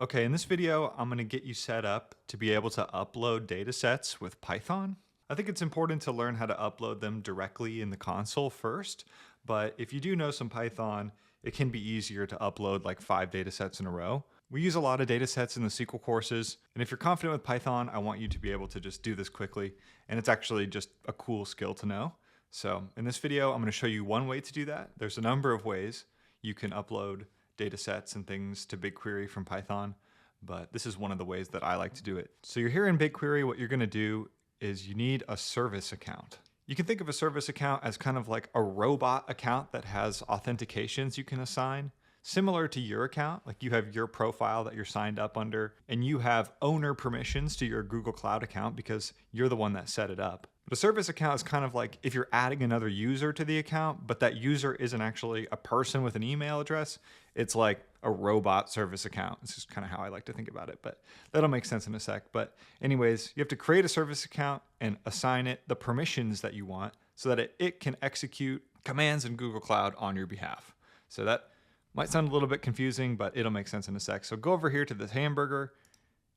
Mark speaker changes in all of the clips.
Speaker 1: Okay, in this video, I'm going to get you set up to be able to upload data sets with Python. I think it's important to learn how to upload them directly in the console first, but if you do know some Python, it can be easier to upload like 5 data sets in a row. We use a lot of data sets in the SQL courses, and if you're confident with Python, I want you to be able to just do this quickly, and it's actually just a cool skill to know. So in this video, I'm going to show you one way to do that. There's a number of ways you can upload data sets and things to BigQuery from Python, but this is one of the ways that I like to do it. So you're here in BigQuery, what you're going to do is you need a service account. You can think of a service account as kind of like a robot account that has authentications you can assign, similar to your account. Like you have your profile that you're signed up under, and you have owner permissions to your Google Cloud account because you're the one that set it up. But a service account is kind of like if you're adding another user to the account, but that user isn't actually a person with an email address. It's like a robot service account. It's just kind of how I like to think about it, but that'll make sense in a sec. But anyways, you have to create a service account and assign it the permissions that you want so that it can execute commands in Google Cloud on your behalf. So that might sound a little bit confusing, but it'll make sense in a sec. So go over here to this hamburger,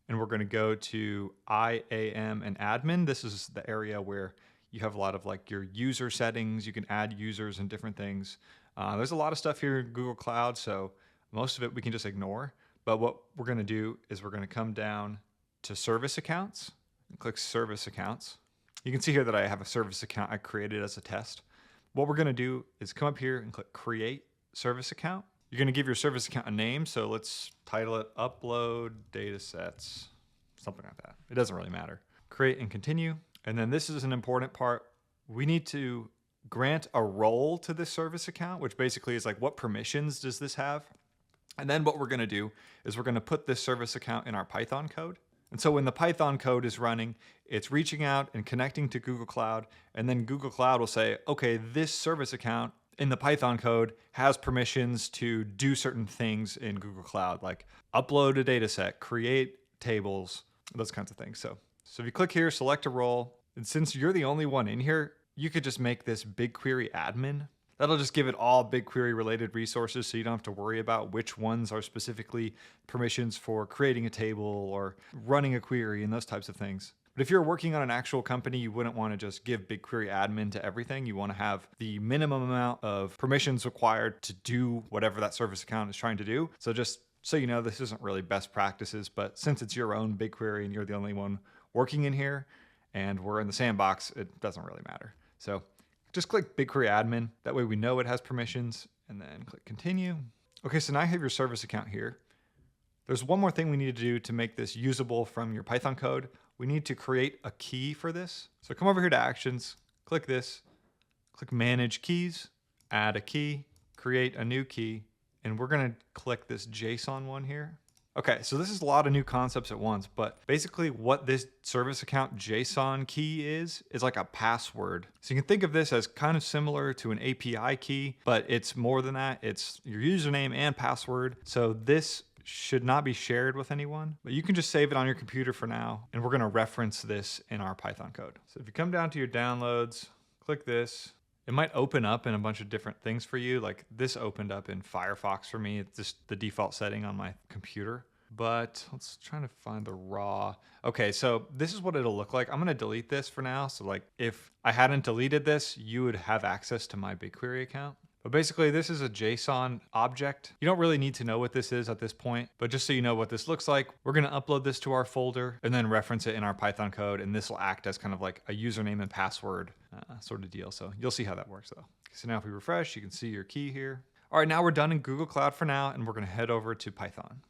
Speaker 1: and we're going to go to IAM and admin. This is the area where you have a lot of like your user settings. You can add users and different things. There's a lot of stuff here in Google Cloud, so most of it we can just ignore. But what we're going to do is we're going to come down to service accounts and click service accounts. You can see here that I have a service account I created as a test. What we're going to do is come up here and click create service account. You're going to give your service account a name, so let's title it upload datasets, something like that. It doesn't really matter. Create and continue. And then this is an important part. We need to grant a role to this service account, which basically is like what permissions does this have? And then what we're going to do is we're going to put this service account in our Python code. And so when the Python code is running, it's reaching out and connecting to Google Cloud, and then Google Cloud will say, okay, this service account in the Python code has permissions to do certain things in Google Cloud, like upload a data set, create tables, those kinds of things. So if you click here, select a role, and since you're the only one in here, you could just make this BigQuery admin. That'll just give it all BigQuery related resources, so you don't have to worry about which ones are specifically permissions for creating a table or running a query and those types of things. But if you're working on an actual company, you wouldn't want to just give BigQuery admin to everything. You want to have the minimum amount of permissions required to do whatever that service account is trying to do. So just so you know, this isn't really best practices, but since it's your own BigQuery and you're the only one working in here and we're in the sandbox, it doesn't really matter. So just click BigQuery admin. That way we know it has permissions, and then click continue. Okay, so now I have your service account here. There's one more thing we need to do to make this usable from your Python code. We need to create a key for this. So come over here to actions, click this, click manage keys, add a key, create a new key, and we're gonna click this JSON one here. Okay, so this is a lot of new concepts at once, but basically what this service account JSON key is like a password. So you can think of this as kind of similar to an API key, but it's more than that. It's your username and password. So this should not be shared with anyone, but you can just save it on your computer for now, and we're gonna reference this in our Python code. So if you come down to your downloads, click this, it might open up in a bunch of different things for you. Like this opened up in Firefox for me. It's just the default setting on my computer, but let's try to find the raw. Okay, so this is what it'll look like. I'm gonna delete this for now. So like if I hadn't deleted this, you would have access to my BigQuery account. But basically this is a JSON object. You don't really need to know what this is at this point, but just so you know what this looks like, we're gonna upload this to our folder and then reference it in our Python code. And this will act as kind of like a username and password sort of deal. So you'll see how that works though. So now if we refresh, you can see your key here. All right, now we're done in Google Cloud for now, and we're gonna head over to Python.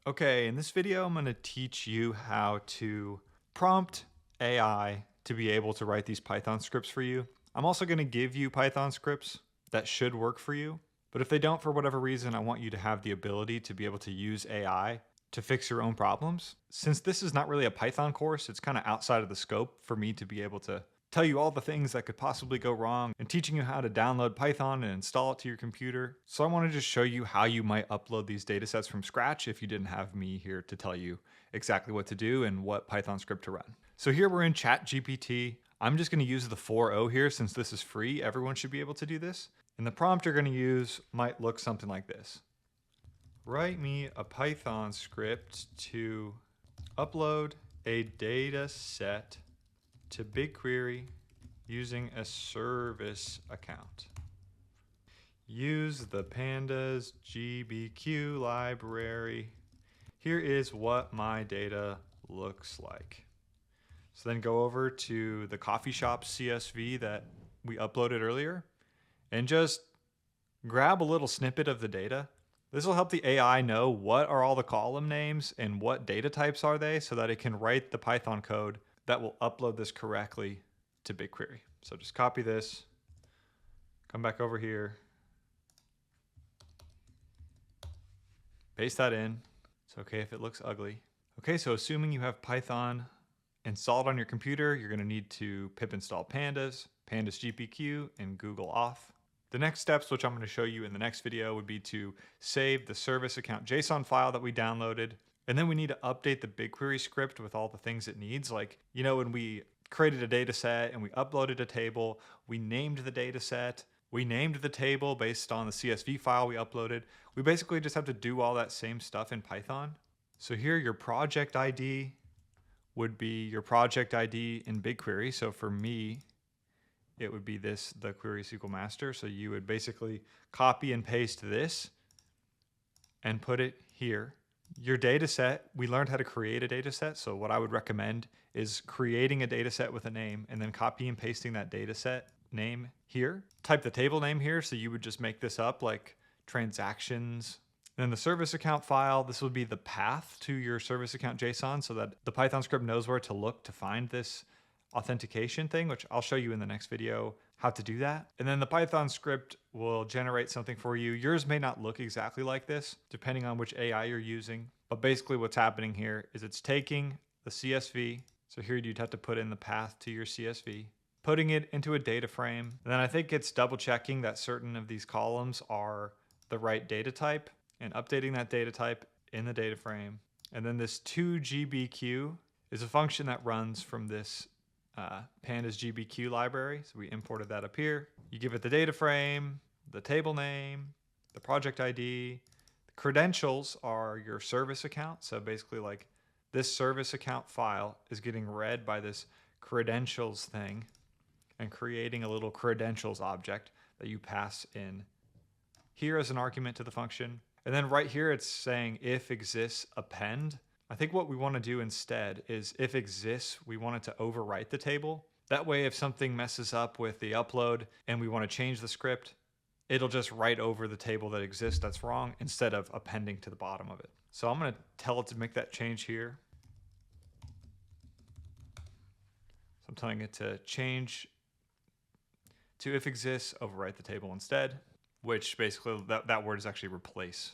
Speaker 1: Okay, in this video, I'm gonna teach you how to prompt AI to be able to write these Python scripts for you. I'm also gonna give you Python scripts that should work for you. But if they don't for whatever reason, I want you to have the ability to be able to use AI to fix your own problems. Since this is not really a Python course, it's kind of outside of the scope for me to be able to tell you all the things that could possibly go wrong and teaching you how to download Python and install it to your computer. So I want to just show you how you might upload these data sets from scratch if you didn't have me here to tell you exactly what to do and what Python script to run. So here we're in ChatGPT. I'm just going to use the 4.0 here since this is free. Everyone should be able to do this. And the prompt you're going to use might look something like this. write me a Python script to upload a data set to BigQuery using a service account. Use the pandas-gbq library. Here is what my data looks like. So then go over to the coffee shop CSV that we uploaded earlier and just grab a little snippet of the data. This will help the AI know what are all the column names and what data types are they, so that it can write the Python code that will upload this correctly to BigQuery. So just copy this, come back over here, paste that in. It's okay if it looks ugly. Okay, so assuming you have Python installed on your computer, you're going to need to pip install pandas, pandas-gbq, and Google auth. The next steps, which I'm going to show you in the next video, would be to save the service account JSON file that we downloaded. And then we need to update the BigQuery script with all the things it needs. Like, you know, when we created a data set and we uploaded a table, we named the data set, we named the table based on the CSV file we uploaded. We basically just have to do all that same stuff in Python. So here, your project ID would be your project ID in BigQuery. So for me, it would be the query SQL master. So you would basically copy and paste this and put it here. Your data set, we learned how to create a data set. So what I would recommend is creating a data set with a name and then copy and pasting that data set name here. Type the table name here. So you would just make this up like transactions. Then the service account file, this would be the path to your service account JSON so that the Python script knows where to look to find this authentication thing, which I'll show you in the next video how to do that. And then the Python script will generate something for you. Yours may not look exactly like this, depending on which AI you're using. But basically what's happening here is it's taking the CSV. So here you'd have to put in the path to your CSV, putting it into a data frame. And then I think it's double checking that certain of these columns are the right data type and updating that data type in the data frame. And then this to-gbq is a function that runs from this pandas-gbq library. So we imported that up here. You give it the data frame, the table name, the project ID. The credentials are your service account. So basically like this service account file is getting read by this credentials thing and creating a little credentials object that you pass in here as an argument to the function. And then right here, it's saying if exists append. I think what we want to do instead is if exists, we want it to overwrite the table. That way, if something messes up with the upload and we want to change the script, it'll just write over the table that exists that's wrong instead of appending to the bottom of it. So I'm going to tell it to make that change here. So I'm telling it to change to if exists, overwrite the table instead, which basically that word is actually replace.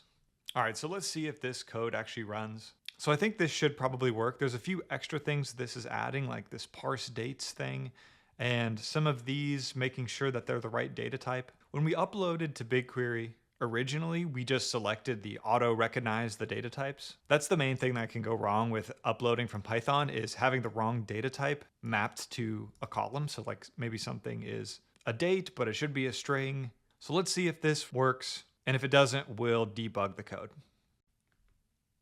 Speaker 1: All right, so let's see if this code actually runs. So I think this should probably work. There's a few extra things this is adding, like this parse dates thing, and some of these making sure that they're the right data type. When we uploaded to BigQuery, originally we just selected the auto recognize the data types. That's the main thing that can go wrong with uploading from Python, is having the wrong data type mapped to a column. So like maybe something is a date, but it should be a string. So let's see if this works. And if it doesn't, we'll debug the code.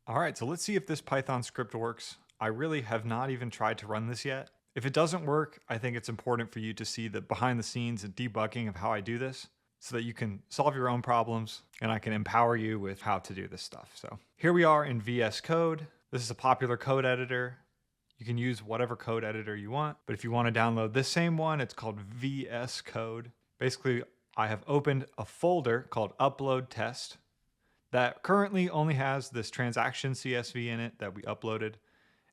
Speaker 1: All right, so let's see if this Python script works. I really have not even tried to run this yet. If it doesn't work, I think it's important for you to see the behind the scenes and debugging of how I do this so that you can solve your own problems and I can empower you with how to do this stuff. So here we are in VS Code. This is a popular code editor. You can use whatever code editor you want, but if you want to download this same one, it's called VS Code. Basically, I have opened a folder called upload test that currently only has this transaction CSV in it that we uploaded.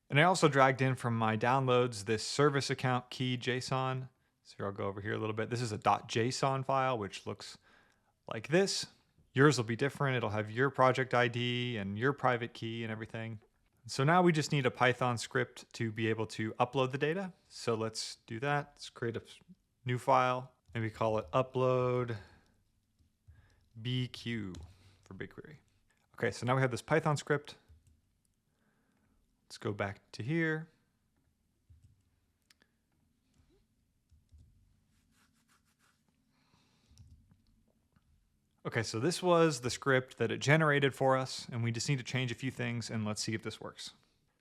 Speaker 1: And I also dragged in from my downloads this service account key JSON. So here I'll go over here a little bit. This is a .json file, which looks like this. Yours will be different. It'll have your project ID and your private key and everything. So now we just need a Python script to be able to upload the data. So let's do that. Let's create a new file. And we call it upload BQ for BigQuery. Okay, so now we have this Python script. Let's go back to here. Okay, so this was the script that it generated for us, and we just need to change a few things, and let's see if this works.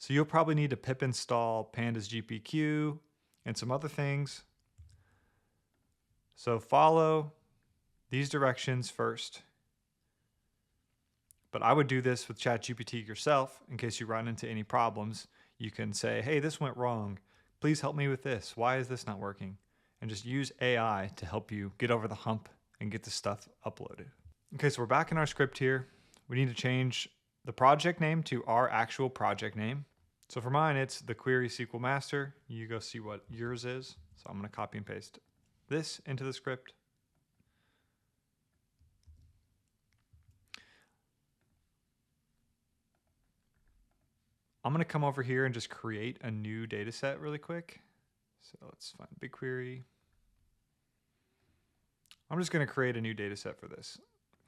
Speaker 1: So you'll probably need to pip install pandas-gbq and some other things. So follow these directions first. But I would do this with ChatGPT yourself in case you run into any problems. You can say, hey, this went wrong. Please help me with this. Why is this not working? And just use AI to help you get over the hump and get the stuff uploaded. Okay, so we're back in our script here. We need to change the project name to our actual project name. So for mine, it's the query SQL master. You go see what yours is. So I'm going to copy and paste this into the script. I'm going to come over here and just create a new data set really quick. So let's find BigQuery. I'm just going to create a new data set for this.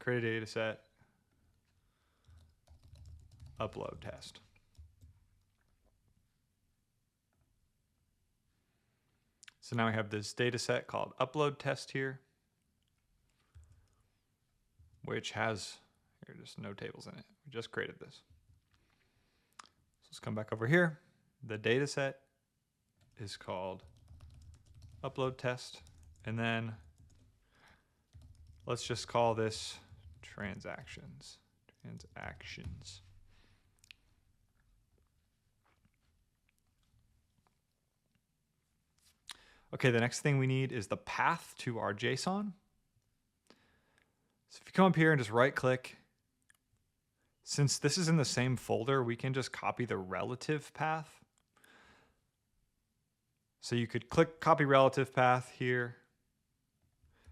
Speaker 1: Create a data set, upload test. So now we have this data set called upload test here, which has, here, just no tables in it. We just created this. So let's come back over here. The data set is called upload test. And then let's just call this transactions. Okay, the next thing we need is the path to our JSON. So if you come up here and just right click, since this is in the same folder, we can just copy the relative path. So you could click copy relative path here.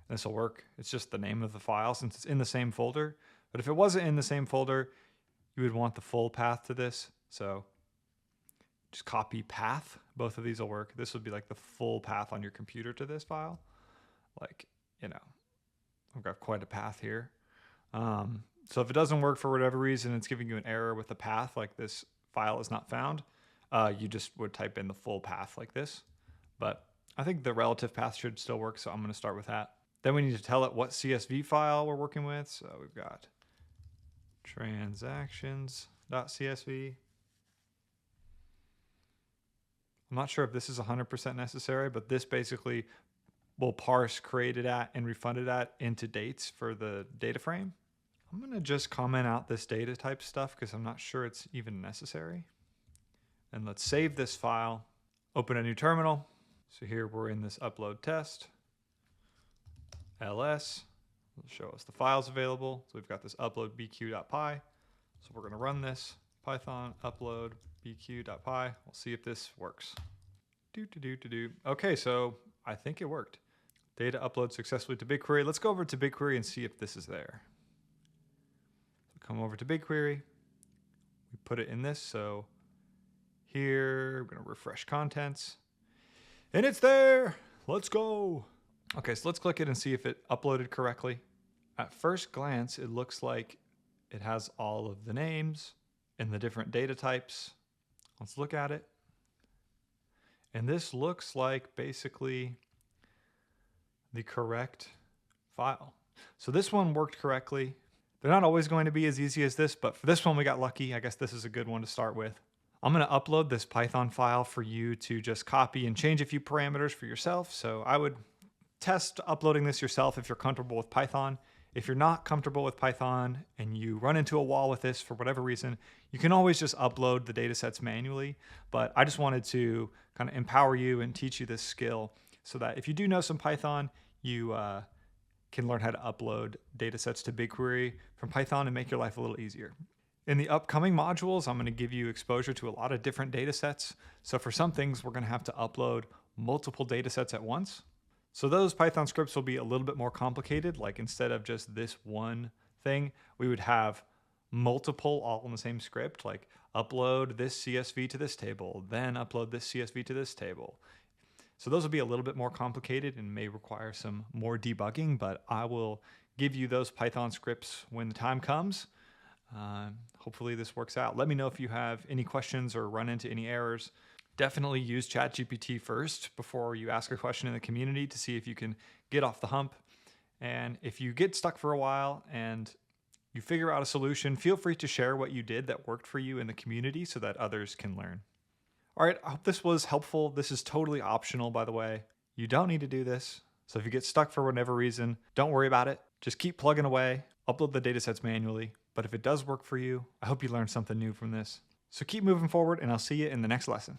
Speaker 1: This will work. It's just the name of the file since it's in the same folder. But if it wasn't in the same folder, you would want the full path to this. So just copy path. Both of these will work. This would be like the full path on your computer to this file. Like, you know, I've got quite a path here. So if it doesn't work for whatever reason, it's giving you an error with the path, like this file is not found, you just would type in the full path like this. But I think the relative path should still work, so I'm going to start with that. Then we need to tell it what CSV file we're working with. So we've got transactions.csv. I'm not sure if this is 100% necessary, but this basically will parse created at and refunded at into dates for the data frame. I'm going to just comment out this data type stuff because I'm not sure it's even necessary. And let's save this file, open a new terminal. So here we're in this upload test. ls will show us the files available. So we've got this upload bq.py. So we're going to run this Python upload bq.py. We'll see if this works. Okay, so I think it worked. Data upload successfully to BigQuery. Let's go over to BigQuery and see if this is there. So come over to BigQuery. We put it in this. So here, we're going to refresh contents. And it's there. Let's go. Okay, so let's click it and see if it uploaded correctly. At first glance, it looks like it has all of the names and the different data types. Let's look at it. And this looks like basically the correct file. So this one worked correctly. They're not always going to be as easy as this, but for this one we got lucky. I guess this is a good one to start with. I'm going to upload this Python file for you to just copy and change a few parameters for yourself. So I would test uploading this yourself if you're comfortable with Python. If you're not comfortable with Python and you run into a wall with this for whatever reason, you can always just upload the data sets manually. But I just wanted to kind of empower you and teach you this skill so that if you do know some Python, you can learn how to upload data sets to BigQuery from Python and make your life a little easier. In the upcoming modules, I'm going to give you exposure to a lot of different data sets. So for some things, we're going to have to upload multiple data sets at once. So those Python scripts will be a little bit more complicated. Like instead of just this one thing, we would have multiple all in the same script, like upload this CSV to this table, then upload this CSV to this table. So those will be a little bit more complicated and may require some more debugging, but I will give you those Python scripts when the time comes. Hopefully this works out. Let me know if you have any questions or run into any errors. Definitely use ChatGPT first before you ask a question in the community to see if you can get off the hump. And if you get stuck for a while and you figure out a solution, feel free to share what you did that worked for you in the community so that others can learn. All right, I hope this was helpful. This is totally optional, by the way. You don't need to do this. So if you get stuck for whatever reason, don't worry about it. Just keep plugging away, upload the datasets manually. But if it does work for you, I hope you learned something new from this. So keep moving forward, and I'll see you in the next lesson.